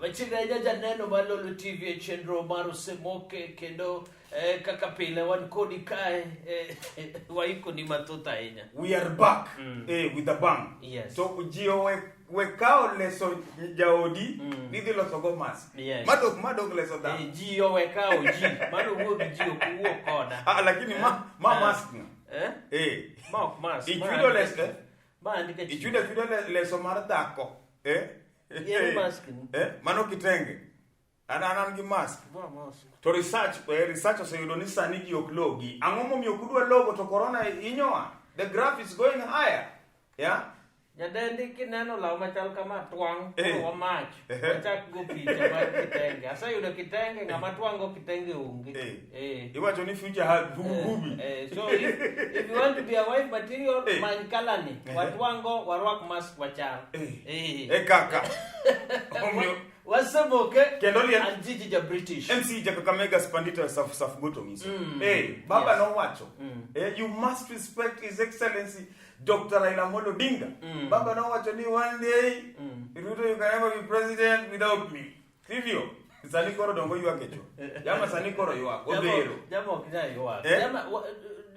Wachiganya janeno malolo TV chenro maro semoke kendo kaka pile wan kodi kae waiko ni matota inya. We are back with the bang. Yes. So ujio wekao leso jaodi nidhi loso go mask. Yes. Madog leso da. Jio wekao ji. Mano wuok jio kuwuok koda. Lakini mask na. Mask. Ichudo leso. Ma andika chi. Ichudo leso mar dhako. Yero mask. Mano kitenge. Anan gi mask. To research oseyudo ni sani ji ok logi. Ang'o momiyo kudwa logo to corona inyoa? The graph is going higher. Yeah? Nyadendi kineno law machal kama twang' wa mach. Wachak go picha mar kitenge. Asayudo kitenge ng'ama twang'o kitenge onge. Iwacho ni future has bubi. So if you want to be a wife material, many color ni. Watwango warwak mask wachal. Kaka. Wasemoke Kendolian and Gigi ja British. MC Kakamega Spandita Saf Gotomiso. Baba no wacho. You must respect His Excellency Dr. Raila Amolo Odinga. Baba no wacho ni one day Ruto you can never be president without me. Sivyo? Sani koro dongo yuwa kecho. Jama sani koro yuwa. Obero. Jama okina yuwa.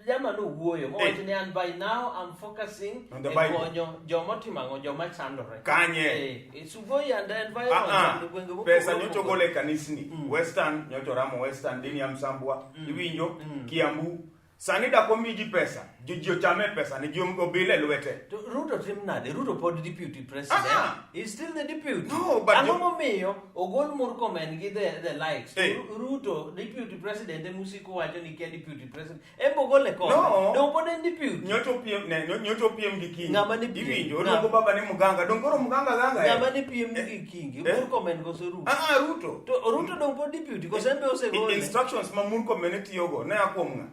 Jama no wuoyo. And by now I'm focusing on the Bible. Jomo timango joma chandore. Kanye. Suvoyi and environment. Pesa nyoto gole kanisni. Western nyoto ramo Western dini ya Msambwa. Iwinjo Kiambu. Sani da komiji pesa. Jujio chame pesa ni jumgo bile luete. Ruto timnade. Ruto pod deputy president. He's still the deputy. No, but Angomo meyo ogol Murkomen gi the likes. Ruto deputy president musiko wacho ni kia deputy president. Embo gole ko. No pod en deputy. Nyoto PM gi kingi. Ngama ni PM. Iwinjo odogo baba ni muganga. Dongoro muganga ganga. Ngama ni PM gi kingi. Murkomen go so Ruto. Ruto. To Ruto dong pod deputy ko sembe osegole. Instructions ma Murkomen tiyogo ne akwomnga.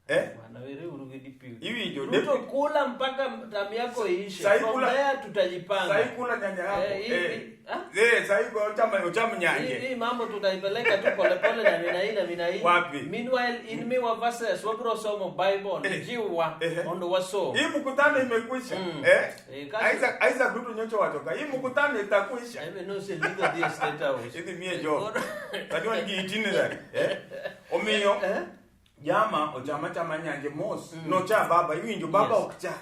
Wanawere uruge deputy. Iwinjo Ruto kula mpaka tamu yako iishe. From there tutajipanga. Sai kula nyanya hapo. Sai chama nyanje. Hii mambo tutaipeleka tu pole pole na mina hii. Wapi? Meanwhile in me wa verses wabro somo Bible jiwa ondo waso. Hii mkutano imekwisha. Isaac Ruto nyocho watoka. Hii mkutano itakwisha. No se liga the state house. Hivi mie jo. Tajua ni itinerary. Omiyo Jama chama nyanje mos no cha baba iwinjo baba okcha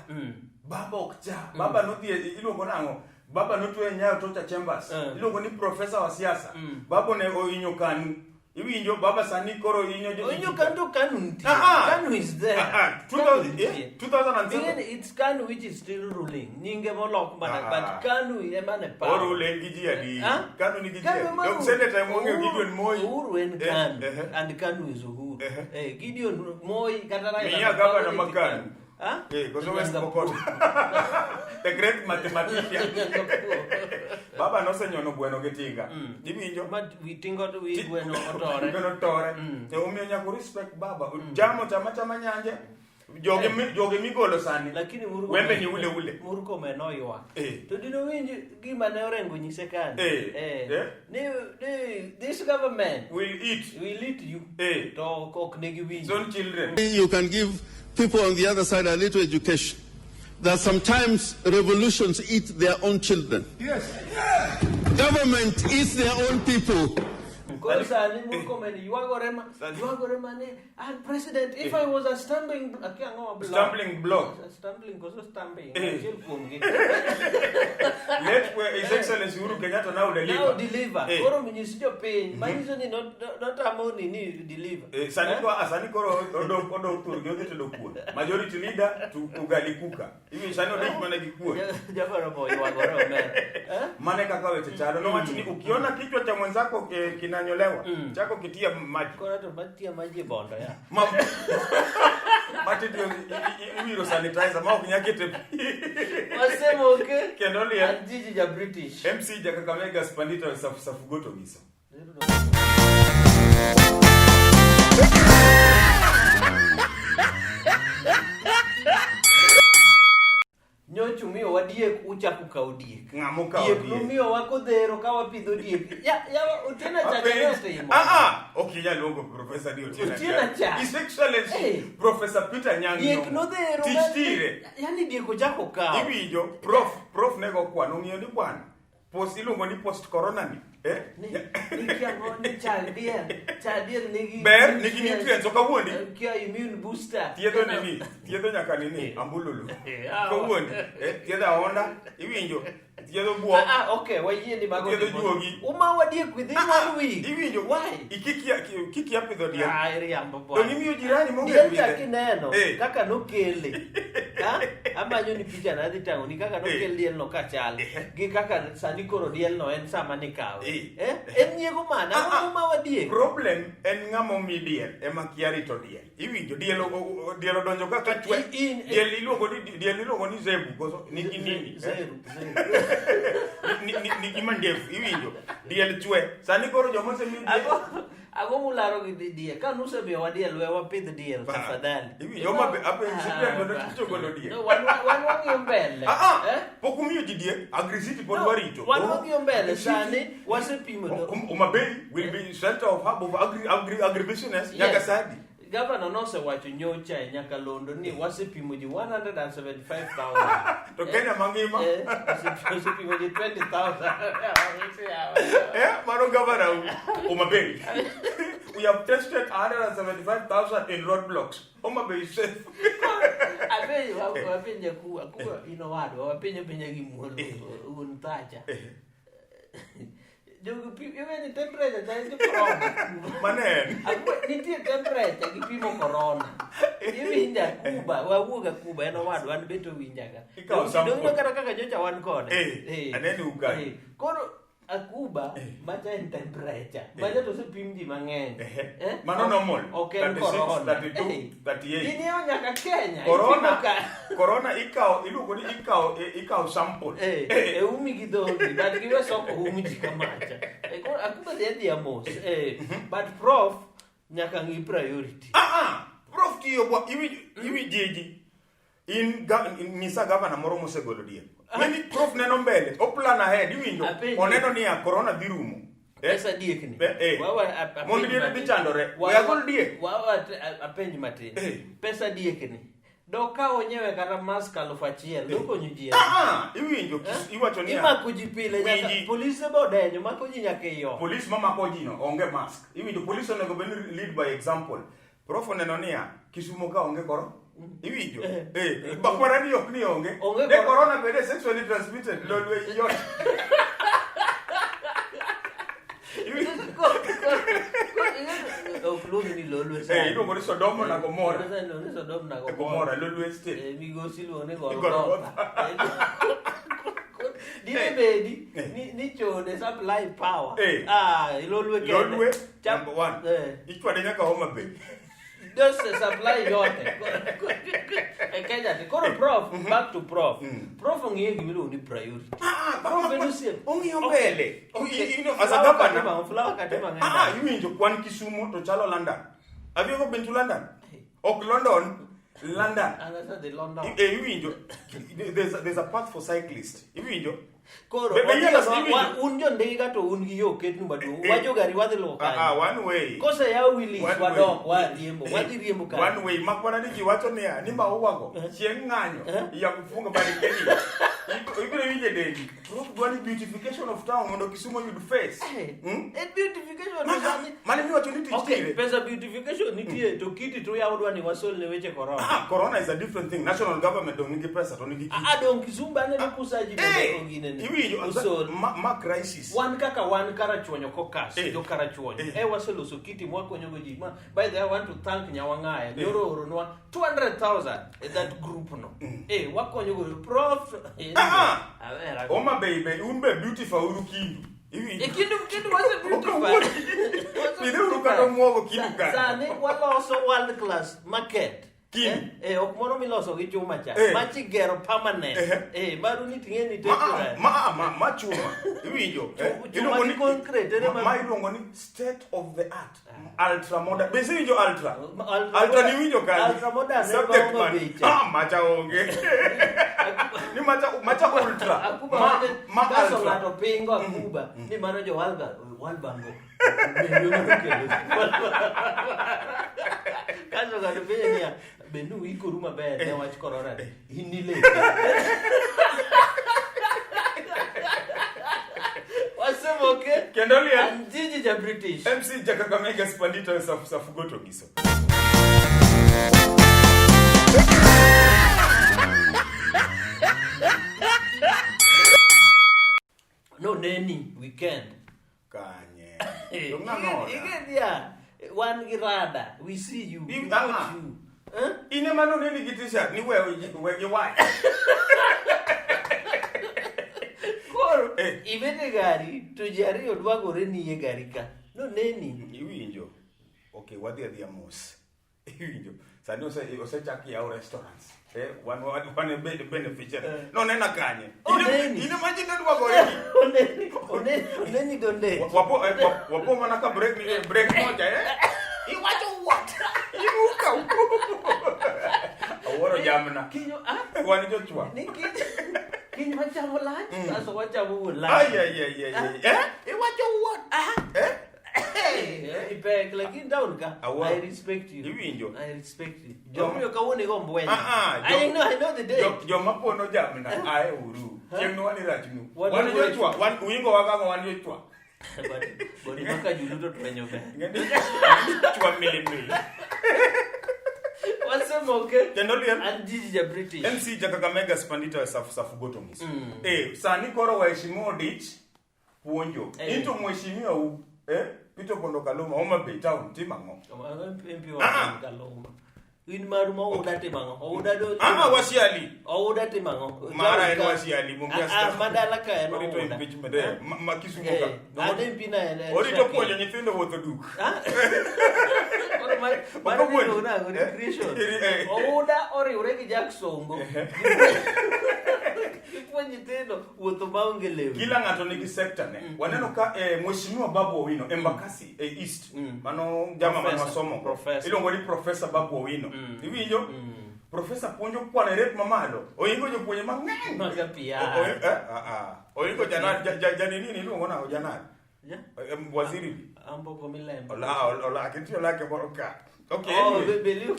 baba no die iluongo nango baba no twe nyayo tocha chambers iluongo ni professor wa siasa baba ne oinyo kanu iwinjo baba sani koro inyo kanu is there 2007 it's Kanu which is still ruling nyinge molok mana but Kanu emane pa ruling giji adi Kanu ni giji dok senator monge Gideon Moi Uhuru en Kanu and Kanu is Uhuru Gideon Moi katara ya governor makanu koso West Pokot the great mathematician baba no senyono bueno getinga iwinjo but we tingo to we bueno otore umiyo nyako respect baba jamo chama nyanje joge migolo sani lakini wembe ni ule Murkomen oywa to dino winji gima ne orengo nyise kan this government will eat you to ok negi winji son children. You can give people on the other side a little education that sometimes revolutions eat their own children. Yes. Government eats their own people. Sani Murkomen yuagorema ne president if I was a stumbling block koso stumbling let where His Excellency Uhuru Kenyatta now deliver koro minyisijo piny manyiso ni not amoni ni deliver sani koro odo tur gyoge to dokuo majority leader to ugali kuka hivi sani odo mana gikuo jafaro boy yuagorema mane kaka weche chalo no wacho ni ukiona kichwa cha mwenzako kinanyolewa chako kitia maji kora to batia maji bondo ya mati dio iwiro sanitizer ma okunyakete wasemoke Kendolian Gigi ja British MC Kakamega Spandita Saf Gotomiso nyocha umiyo wa diek uchako kawo diek. Ng'amo kawo diek numiyo wa kodhero ka wapidho diek. Ya Otieno Chacha timo. Okinya luongo Professor Dio Otieno Chacha. His Excellency Professor Peter Nyang' diek nodhero. Tich tire. Yani diek ochako kawo. Iwinjo prof nego kwan ong'iyo ni kwan. Post iluongo ni post corona ni. Nikiango ni chal diel nigi ber nigi nutrients okawuondi kia immune booster thiedho nyaka nini ambululu okawuondi thiedho ahonda iwinjo thiedho buo okay wayie ni mago thiedho juogi uma wadiek within 1 week iwinjo why ikikia pidho diel riambo to nimiyo jirani monge diel chakineno kaka nokele amanyo ni picha na dhi tango ni kaka nokel diel no kachal gi kaka sani koro diel no en sama ni kawe en nyego mana uma wadiek problem en ng'amo mi diel ema kia rito diel iwinjo diel odonjo kaka chwe diel iluongo ni zebu koso nigi nini zebu nigi mandefu iwinjo diel chwe sani koro jomose mi diel ago mularo gi diel ka nuse be wadiel we wapidh diel tafadhali iwinjo ma ape sipia ndo ticho golo diel wan wangi mbele pok umiyo ji diel agrisiti pod warito wan wangi mbele sani wasepimo Umabei will be center of hub of agribusiness nyaka sadi Governor nosewacho nyocha e Nyakalondo ni wasepimo ji 175,000 to Kenya mangima wasepimo ji 20,000 mano governor Umabei we have tested 175,000 in roadblocks Umabei is safe wapenja kuwa inowado wapenja gi muolo untacha Even temperature change corona. Manen. Nitie temperature gipimo corona. Iwinja Kuba, wawuoga Kuba en owadu wan beto winjaga. Dong kata kaka nyocha wan kode. Aneni ugai. Koro Kuba macha en temperature. Macha to sepim ji mang'eny. Mano normal. Ok en corona. 32, 38. Ini nyaka Kenya. Corona iluongo ni ikaw sample. Umi gi dhogi, but giwe soko umi ji kamacha. Akuba dhi amos. But prof nyaka ngi priority. Prof tiyo kwa iwi jeji. Nisa governor moro mosegolo diel. Mimi prof neno mbele, o plan ahead, iwinjo. Oneno ni ya corona dhi rumo. Pesa diek ni. Mondo diel dhi chandore. Wagol diek. Apenj matin. Pesa diek ni. Doka onyewe kata mask 1,000 dokonyo ji. Iwinjo iwacho ni imako ji pile nyaka police bodenyo mako ji nyaka iyo. Police mamako ji no onge mask. Iwinjo police onego bed lead by example. Prof oneno ni Kisumo ka onge koro. Iwinjo. Bakwarani ok ni onge. De corona bede sexually transmitted lolwe yot. Oklugi lolwe sa. Iluongo ni Sodoma na Gomora. Sodoma na Gomora lolwe state. Migosi luone Golgotha. Dine bedi ni chode supply power. Lolwe kende. Lolwe number 1. Ichwade nyaka Homa Bay. Just supply yote. Kenya koro prof back to prof. Prof ng'iyo gimilo ni priority. Prof enusie. Ong'iyo mbele. As a governor, flower katema ng'enda. Iwinjo kwan Kisumo to chalo London. Have you ever been to London? Ok London. Another the London. Iwinjo. There's a path for cyclists. Iwinjo. Koro unjo ndega to ungi yo ketnu badu wajo gari wadhi loka one way kose ya willis wadok wadhi riembo ka one way makwana ni jiwacho ni mauwago chieng ng'anyo ya kufunga bali keni ibiro winje dendi prof dwani beautification of town mondo Kisumo yud face beautification mani mi wacho ni tich tire pesa beautification nitie to kiti to yawo dwani wasol ne weche corona corona is a different thing national government don't need pesa to nigi dong Kisumo ne kusaji bende ngine iwinjo ma crisis wan kaka wan karachuonyo kokas jo karachuonyo waseloso kiti mwakonyo go ji by the way I want to thank Nyawang'aya nyoro oronwa 200,000 that group no wakonyo go prof Homa Bay unbe beautiful uru kindu kindu wase beautiful Pide uru kato mwogo kindu ka sani waloso world class market Kini. Ok moro miloso gi chuma cha. Machi gero permanent. Maru ni ting'e ni temporary. Ma chuma. Iwinjo. Chuma ni concrete. Ma iluongo ni state of the art. Ultra modern. Bese winjo ultra. Ultra ni winjo kani. Ultra modern. Subject man. Macha onge. Ni macha ultra. Ma kaso ng'ato pingo Akuba. Ni mano jo walbango. Kaso ng'ato pingo niya. Benu ikoru maber ne wach corona. Inile. Wasemoke. Kendo lia. Jiji ja British. MC Jakakamega Spandito Safugoto Giso. No neni weekend. Kanye. Igedia. One girada. We see you. We watch you. Ine mano neni gitisha ni we why. Koro ibete gari to jari odwagore ni ye gari ka. No neni. Iwinjo. Okay, wadhi adhi mos. Iwinjo. Sani osechaki ya restaurants. One beneficiary. No nena kanye. Ine majina dwagore ni. Oneni donde. Wapo mana ka break moja Iwacho what? Imuka. Aworo jamna. Kinyo Wani jochwa. Kinyo wachamo lunch. Aso wachamo lunch. Ay. Iwacho what? Ipek lakini down ka. I respect you. Iwinjo. I respect you. Jomyo kawone go mbwenya. I know the day. Joma pono jamna. Ae uru. Chemno wani rachnu. Wani jochwa. Uingo wakago wani jochwa. Bodi maka juluto twenyo be. Chwa mili. Wasemoke. Kendo liel. And Jiji ja British. MC Jakakamega Spandito Safugoto Giso. Sani koro waheshimiwa dich puonjo. Into mheshimiwa Pito Bondo Kaluma Homa Bay Town timango. MP wa Kaluma. In maruma oda timango. Oda do. Wasiali. Oda timango. Mara en wasiali mumbia. Madala ka en oda. Orito impeachment makisumoka. Ade mpina en. Orito puonjo nyithindo wuotho duk. Mano ni na recreation. Oda oriure gi Jacksongo. Kipuonjo nyithindo wuotho maonge lewi. Kila ng'ato nigi sector ne. Waneno ka mheshimiwa Babu Owino Embakasi East. Mano jama masomo. Ilongo ni Professor Babu Owino. Iwinjo? Professor puonjo kwane rep mamalo. Oingo jopuonje mang'eny. Maga pia. Oingo janini ilongo na janani. Waziri. Ambo komilembo. Ola kitio lake boroka. Okay. Beliu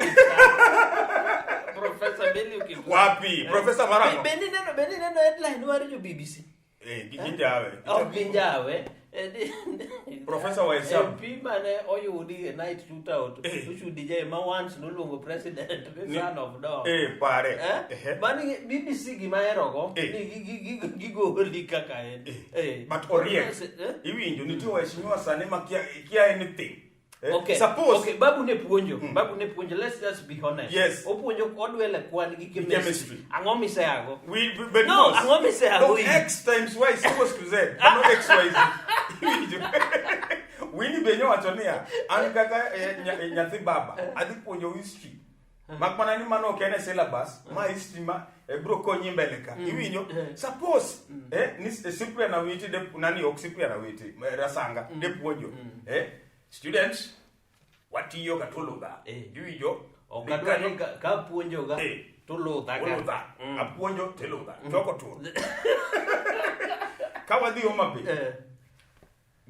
Professor Beliu Wapi? Professor Marango. Beni neno headline wari jo BBC. Ginjawe. Professor wa hesabu. MP mane oyudi night shootout. Ushudi je ma once no luongo president the son of dog. Pare. Mani BBC gimaerogo gigoli kaka en. But Oriet. Iwinjo nitie waheshimiwa sani makia anything. Okay. Suppose. Okay, babu ne puonjo. Let's just be honest. Yes. Opuonjo kodwele kwan gi chemistry. Ang'o miseago? No, ang'o miseago? No, X times Y is supposed to Z. No X, Y, Z. Winnie Benyo wachonia. An kaka nyathi baba. Adhi puonjo history. Makmana ni mano kene syllabus. Ma history ma bro konyi mbele ka. Iwinjo. Suppose. Ni Cyprian na witi de nani ok Cyprian na witi. Rasanga. De puonjo. Students, what you got to look at? You ka puonjo ga to ludha ka. A puonjo te ludha. Toko tu. Kawa di Homa Bay.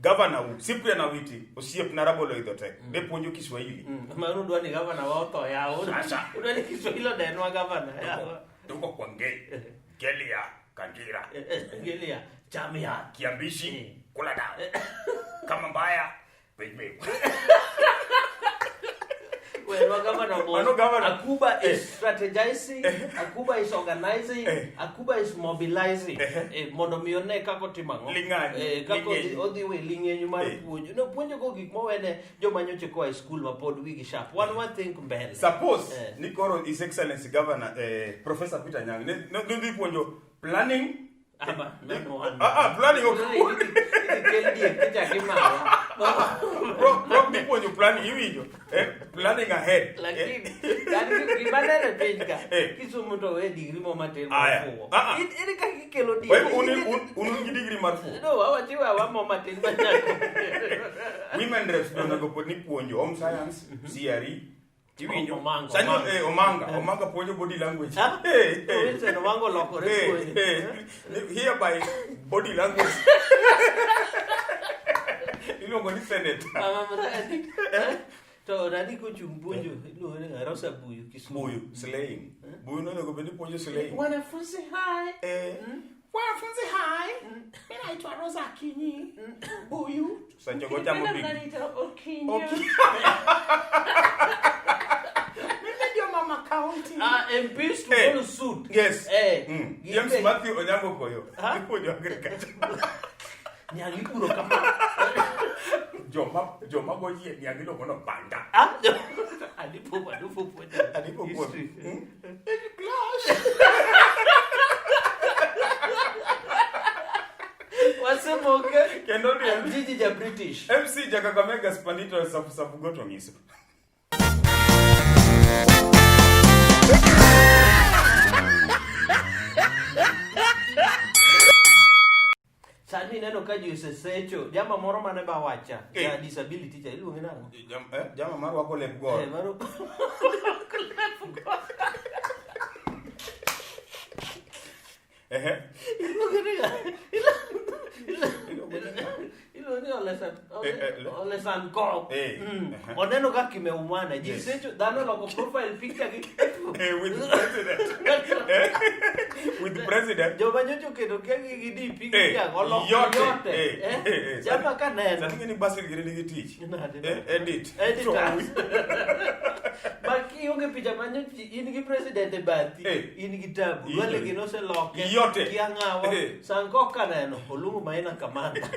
Governor Cyprian Awiti osiep na Rabolo Idhotek. De puonjo Kiswahili. Manu dwani governor wa oto yao. Udwani Kiswahili denwa governor yao. Tuko kwa Gelia Kangira. Gelia Chamia Kiambishi kula dawa. Kama mbaya Akuba is strategizing, Akuba is organizing, Akuba is mobilizing. Mondo mione kako timango. Kako odi we lingenyu mar puonjo. No puonjo go gik mowene joma nyoche ko e school ma pod wigi sharp. One thing mbele. Suppose Nikoro His Excellency Governor Professor Peter Nyang. No do puonjo planning. Planning okay. Pro di puonjo planning iwinjo. planning ahead. Lakini gimanene pinka kisomo to we degree mo matin mafuo. Ini ka kikelo di. Un degree marfu. No, awachiwa wa mo matin manyako. Women reps don't go put ni puonjo home science, CRE. Iwinjo Omanga. Omanga puonjo body language. Wilson Omango lokore puonjo. Here by body language. Iluongo ni Senate. To nani kochung' puonjo iluongo ni Rosa Buyu Kisumu. Buyu slaying. Buyu no go bedi puonjo slaying. Wanafunzi hai. Wanafunzi hai. Mimi naitwa Rosa Kinyi. Buyu. Sasa ngoja jambo big. Okinyo. Mama County. MPs to follow suit. Yes. James Matthew Onyango Koyo. Ipuonjo agriculture. Nyali puro kama. Joma goyie nyali lo kono banda. Adipo. Clash. Wasemoke. Kendo ni Jiji ja British. MC Jakakamega Spandito safu goto ngiso. Sani neno ka ji osesecho jama moro mane ba wacha ya disability cha iluonge nang'o? Jama mar wako lep gol. Maro Olesan Kop. Oneno ka kimeumana. Jisecho dhano loko profile picture gi. With the president. With the president. Joma nyocho kedo kegi gi DP gi ya golo yote. Jama ka neno. Sani ni basil gire ni tich. Edit. Baki yonge picha manyochi in gi president e bathi. In gi tabu. Wale gi no se loke. Yote. Kiangawa. Sanko ka neno. Olungu maina kamanda.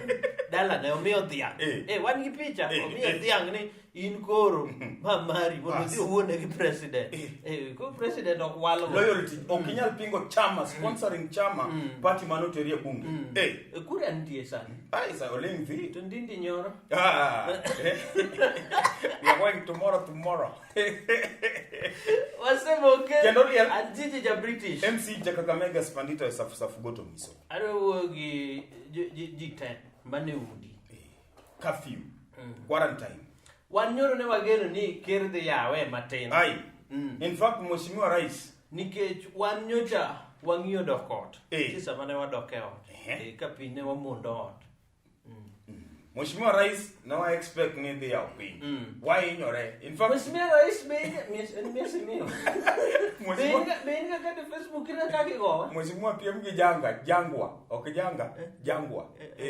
Dala ne omiyo dhiang'. Wan gi picha. Omiyo dhiang' ni in koro mamari mondo dhi wuone gi president. Ko president ok walo loyalty. Okinyal pingo chama sponsoring chama party manoteria bunge. Kure antie sana. Isa oleng vi. To ndindi nyoro. We are going tomorrow. Wasemoke. Kendo real. Ajiji ja British. MC Jakakamega Spandito safu goto miso. Aro gi G10 mane udi. Curfew. Quarantine. Wan nyoro ne wageno ni ker dhi yawe matin. In fact, Mheshimiwa Rais nikech wan nyocha wang'iyo dok ot. Kisa mane wadok e ot. Ka piny ne wamondo ot. Mheshimiwa Rais na expect ni dhi yaw piny. Why inyore? In fact, Mheshimiwa Rais Mheshimiwa kaka Facebook ina kakigowa. Mheshimiwa PM gi jangwa. Ok jangwa.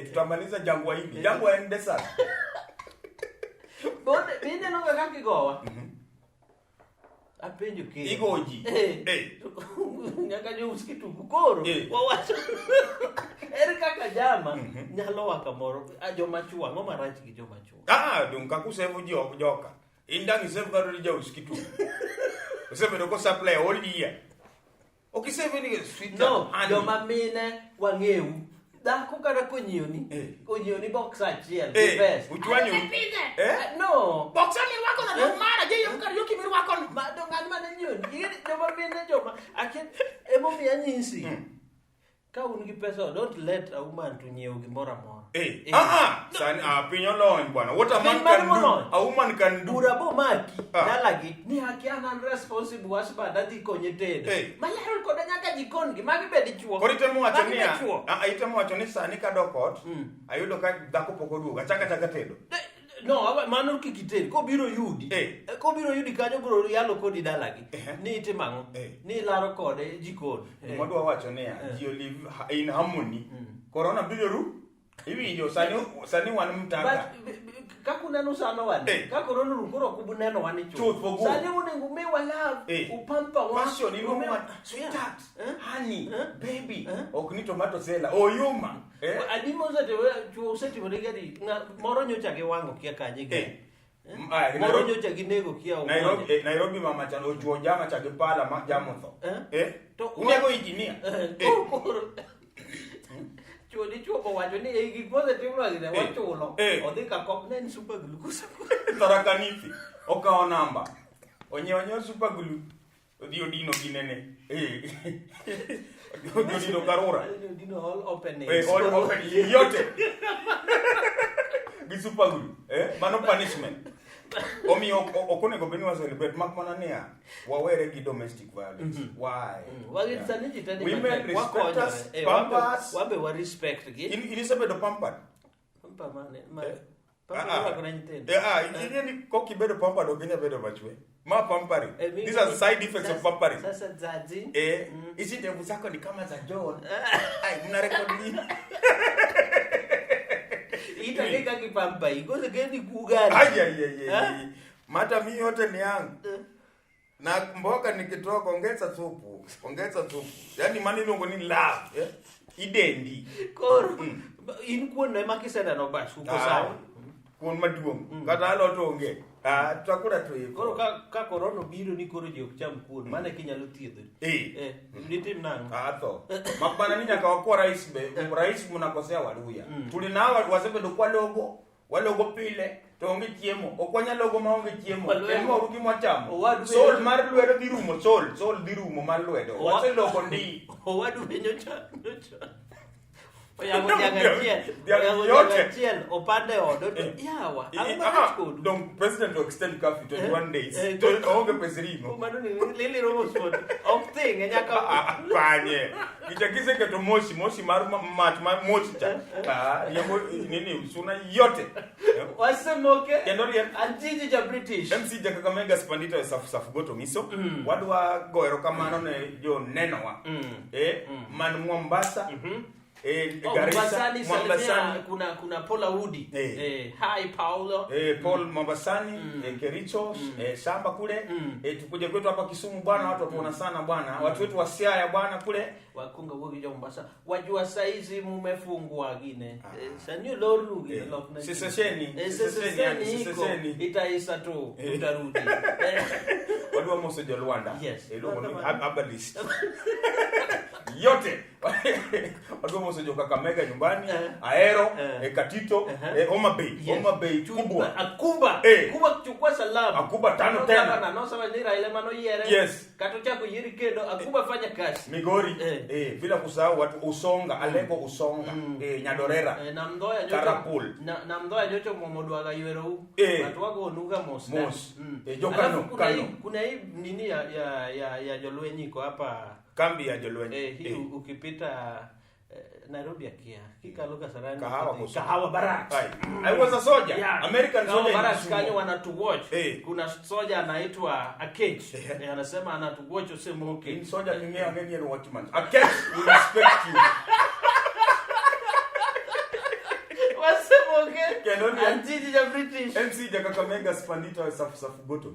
Tutamaliza jangwa hili. Jangwa en desert. Bende no kaka kigowa. Apenjo ke. Igoji. Nyaka jo uskitu kukoro. Wawacho. Ere kaka jama nyalo waka moro joma chuo ng'o marach gi joma chuo. Dum ka kusevu ji ok joka. Indangi sevu ka ri ja uskitu. Usebedo ko supply all year. Okisevu ni sweet. No, joma mine wang'eu. Dhako kata konyioni box achiel gi best. Uchwanyo. No. Box ani wako na mara je yom karaoke mi wako. Ma dongan mane nyoni. Joma mine joma aken emo mi anyisi. Ka un gi pesa, don't let a woman to nyiew gimoro amora. Sani piny olony bwana. What a man can do, a woman can do. Bura bo maki dalagi ni haki an responsible husband ati konye tedo. Malaro koda nyaka jikon gi magi bedi chuo. Kori temo wacho ni itemo wacho ni sani ka dokot ayudo ka dhako pok oduogo achaka tedo. No, mano kikiteri ko biro yudi. Ko biro yudi kanyo bro yalo kodi dalagi. Ni itimango. Ni laro kode jikon. Modwa wacho ni ji live in harmony. Corona biro ru. Iwinjo sani wan mtaga. Ka kuneno sano wan. Ka corona ru koro kubuneno wan chuo. Sani unengo me wala upampa wa. Passion sweetheart, honey, baby. Ok ni tomato sela. Oyuma. Adimo za chuo seti modegadi moro nyocha gi wango kia kanye gi. Moro nyocha gi nego kia o. Nairobi mama chan ochuo jama cha gi pala ma jamo tho. To unego engineer. Chuo chuo bo wacho ni gik mose timno gi ne wachulo. Odhi ka kop nen super glucose. Tarakanifi. Okawo namba. Onyo super glue. Odio dino ginene. Odio dino karura. Dino all open. All open. Yote. Gi super glue. Mano punishment. Omi okone go beni wa celebrate mak mana niya. Wawere gi domestic violence. Why? Well, it's an agitated. Women respect us. Pampers. Wabe wa respect gi. Inisabedo pampered. Pamper man. Pamper kuna nyitendo. Ini koki bedo pampered okinya bedo machwe. Ma pampering. These are the side effects of pampering. Sasa zazi. Isi ndevu zako ni kama za John. Ai, mna record hii. Itakeka kipampa iko gani kugani. Ai. Mata mimi yote ni yangu. Na mboka nikitoka ongeza supu. Yaani mani longo ni love, Idendi. Koro. Inkuwa na makisenda no bash uko sawa. Kuon maduong. Kata alo to onge. Tutakula tu hiyo. Koro ka corona biro ni koro jok cham kuon. Mane kinyalo thiedho. Nitim nango. Atho. Mapana ni nyaka wakwa rais be. Rais mnakosea waluya. Tulina wasebedo kwa logo. Walogo pile. To onge chiemo. Okwanya logo ma onge chiemo. Emo rugi mwachamo. Sol mar lwedo dhi rumo. Sol dhi rumo mar lwedo. Wase logo ndi. Owadu nyocha. Oyago jaga chiel opande odo yawa ang'o donc president to extend curfew 21 days to onge pesrimo mano ni lili romo sport ok thing nyaka panye itakise keto moshi mar match mar moshi cha yemo nini suna yote wasemoke kendo rien anjiji ja British MC Kakamega Spandita safu goto miso wadwa goero kamano ne jo nenowa man Mombasa Mombasani kuna Paula Woody. Hi Paulo. Paul Mombasani, Kericho, Shamba kule. Tukuje kwetu hapa Kisumu bwana, watu watuona sana bwana. Watu wetu wa Siaya bwana kule. Wakunga wogi ja Mombasa. Wajua saizi mumefungwa gine. Sanyo loru gine lokna. Sisesheni. Itaisa tu utarudi. Wadua moso jo Rwanda. Yes. Abalist. Yote. Wadua moso jo Kakamega nyumbani, Aero, Katito, Homa Bay kubwa. Akuba kuchukua salamu. Akuba tano tena. Na no sawa ni Raila mano yere. Yes. Katocha kuyiri kedo Akuba fanya kazi. Migori. Bila kusahau watu Usonga, Aleko Usonga, Nyadorera. Na mdoya nyoto. Karapul. Na mdoya nyoto momodwaga yero. Watu wako onuga mos. Jokano. Kuna hii nini ya Jolwenyi iko hapa. Kambi ya Jolwenyi. Hii ukipita Nairobi akia kikaluka sarani Kahawa Barak. I was a soldier. American soldier. Barak kanyo wanatu watch. Kuna soldier anaitwa Akech. Anasema anatu watch useme okay. In soldier ni ngeni ni watchman. Akech we respect you. Wasema okay. Anjiji ja British. MC Kakamega Spandita safu goto.